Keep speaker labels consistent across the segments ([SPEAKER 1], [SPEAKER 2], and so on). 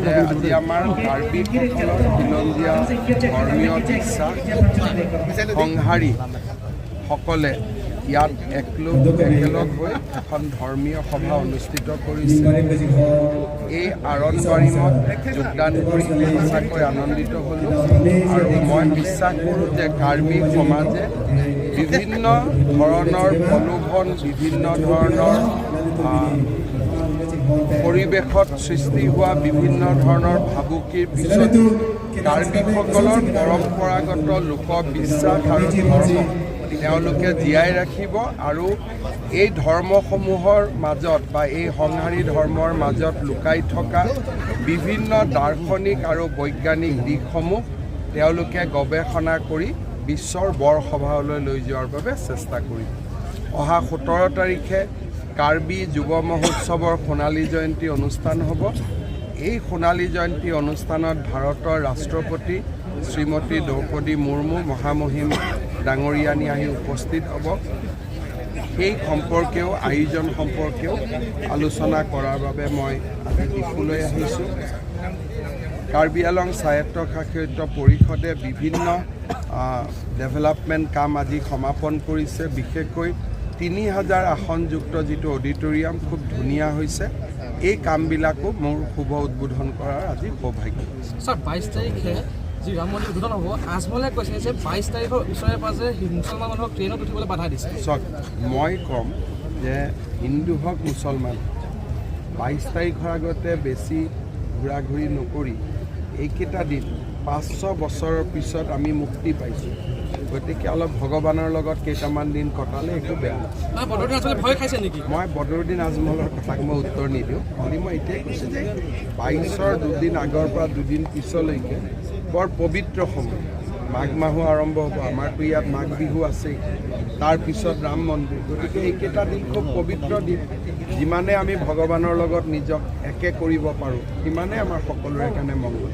[SPEAKER 1] যে আজি আমাৰ কাৰ্বিসকলৰ খিলঞ্জীয়া ধৰ্মীয় বিশ্বাস সংহাৰীসকলে ইয়াত একেলগ হৈ এখন ধৰ্মীয় সভা অনুষ্ঠিত কৰিছে। এই আৰণবাৰীমত যোগদান কৰি সঁচাকৈ আনন্দিত হ'লোঁ আৰু মই বিশ্বাস কৰোঁ যে কাৰ্বি সমাজে বিভিন্ন ধৰণৰ প্ৰলোভন, বিভিন্ন ধৰণৰ পৰিৱেশত সৃষ্টি হোৱা বিভিন্ন ধৰণৰ ভাবুকিৰ পিছত কাৰ্বিসকলৰ পৰম্পৰাগত লোকবিশ্বাস আৰু ধৰ্ম তেওঁলোকে জীয়াই ৰাখিব আৰু এই ধৰ্মসমূহৰ মাজত বা এই সংহাৰী ধৰ্মৰ মাজত লুকাই থকা বিভিন্ন দাৰ্শনিক আৰু বৈজ্ঞানিক দিশসমূহ তেওঁলোকে গৱেষণা কৰি বিশ্বৰ বৰসভালৈ লৈ যোৱাৰ বাবে চেষ্টা কৰিব। অহা 17 তাৰিখে কাৰ্বি যুৱ মহোৎসৱৰ সোণালী জয়ন্তী অনুষ্ঠান হ'ব। এই সোণালী জয়ন্তী অনুষ্ঠানত ভাৰতৰ ৰাষ্ট্ৰপতি শ্ৰীমতী দ্ৰৌপদী মুৰ্মু মহামহিম ডাঙৰীয়ানী আহি উপস্থিত হ'ব। সেই সম্পৰ্কেও আয়োজন সম্পৰ্কেও আলোচনা কৰাৰ বাবে মই আজি দিশলৈ আহিছোঁ। কাৰ্বি আংলং স্বায়ত্তশাসিত পৰিষদে বিভিন্ন ডেভেলপমেণ্ট কাম আজি সমাপন কৰিছে। বিশেষকৈ 3000 আসনযুক্ত যিটো অডিটৰিয়াম খুব ধুনীয়া হৈছে। এই কামবিলাকো মোৰ শুভ উদ্বোধন কৰাৰ আজি সৌভাগ্য।
[SPEAKER 2] ছাৰ 22 তাৰিখে যি ৰাম মন্দিৰ উদ্বোধন হ'ব, আজমলে কৈছে যে 22 তাৰিখৰ ওচৰে পাজৰে মুছলমান মানুহক ট্ৰেইনত উঠিবলৈ বাধা দিছে।
[SPEAKER 1] চাওক, মই ক'ম যে হিন্দু হওক মুছলমান 22 তাৰিখৰ আগতে বেছি ঘূৰা ঘূৰি নকৰি এইকেইটা দিন 500 বছৰৰ পিছত আমি মুক্তি পাইছোঁ। গতিকে অলপ ভগৱানৰ লগত কেইটামান দিন কটালে একো বেয়া নহয়।
[SPEAKER 2] ভয় খাইছে নেকি?
[SPEAKER 1] মই বদৰুদ্দিন আজমলৰ কথাক মই উত্তৰ নিদিওঁ। খালি মই এতিয়াই কৈছোঁ যে 22ৰ দুদিন আগৰ পৰা দুদিন পিছলৈকে বৰ পবিত্ৰ সময়। মাঘ মাহো আৰম্ভ হ'ব। আমাৰতো ইয়াত মাঘ বিহু আছেই, তাৰপিছত ৰাম মন্দিৰ। গতিকে এইকেইটা দিন খুব পবিত্ৰ দিন। যিমানে আমি ভগৱানৰ লগত নিজক একে কৰিব পাৰোঁ সিমানে আমাৰ সকলোৰে কাৰণে মংগল।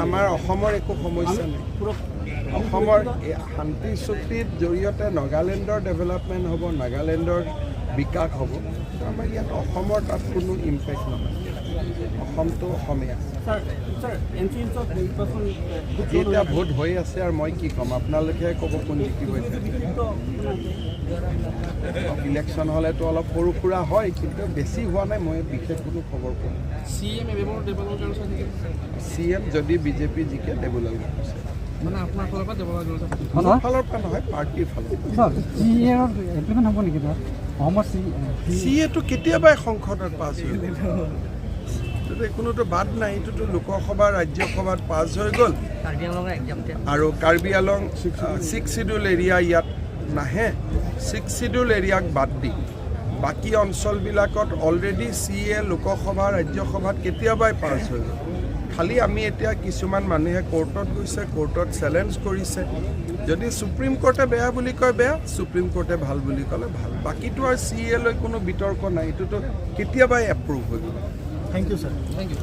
[SPEAKER 1] আমাৰ অসমৰ একো সমস্যা নাই। অসমৰ শান্তি চুক্তিৰ জৰিয়তে নাগালেণ্ডৰ ডেভেলপমেণ্ট হ'ব, নাগালেণ্ডৰ বিকাশ হ'ব। আমাৰ ইয়াত অসমৰ তাত কোনো ইম্পেক্ট নহয়। অসমটো অসমীয়া। এতিয়া ভোট হৈ আছে আৰু মই কি ক'ম, আপোনালোকে ক'ব কোন জিকিব। ইলেকশ্যন হ'লেতো অলপ সৰু সুৰা হয়, কিন্তু বেছি হোৱা নাই। মই বিশেষ কোনো খবৰ পোৱা নাই। CM যদি বিজেপি জিকে দেৱলাল
[SPEAKER 2] মানে আপোনাৰ ফালৰ পৰা
[SPEAKER 1] ফালৰ পৰা নহয়, পাৰ্টিৰ ফালৰ পৰা। CAটো কেতিয়াবাই সংসদত পাছ হৈ গ'ল। কোনোতো বাদ নাই। এইটোতো লোকসভা ৰাজ্যসভাত পাছ হৈ গ'ল আৰু Karbi Anglong 6th Scheduled area ইয়াত নাহে। 6th Scheduled এৰিয়াক বাদ দি বাকী অঞ্চলবিলাকত অলৰেডি CA লোকসভা ৰাজ্যসভাত কেতিয়াবাই পাছ হৈ গ'ল। খালি আমি এতিয়া কিছুমান মানুহে কোৰ্টত গৈছে, কোৰ্টত চেলেঞ্জ কৰিছে। যদি সুপ্ৰিম কোৰ্টে বেয়া বুলি কয় বেয়া, সুপ্ৰিম কোৰ্টে ভাল বুলি ক'লে ভাল। বাকীটো আৰু CA লৈ কোনো বিতৰ্ক নাই। এইটোতো কেতিয়াবাই এপ্ৰুভ হৈ গ'ল।
[SPEAKER 2] Thank you, sir. Thank you.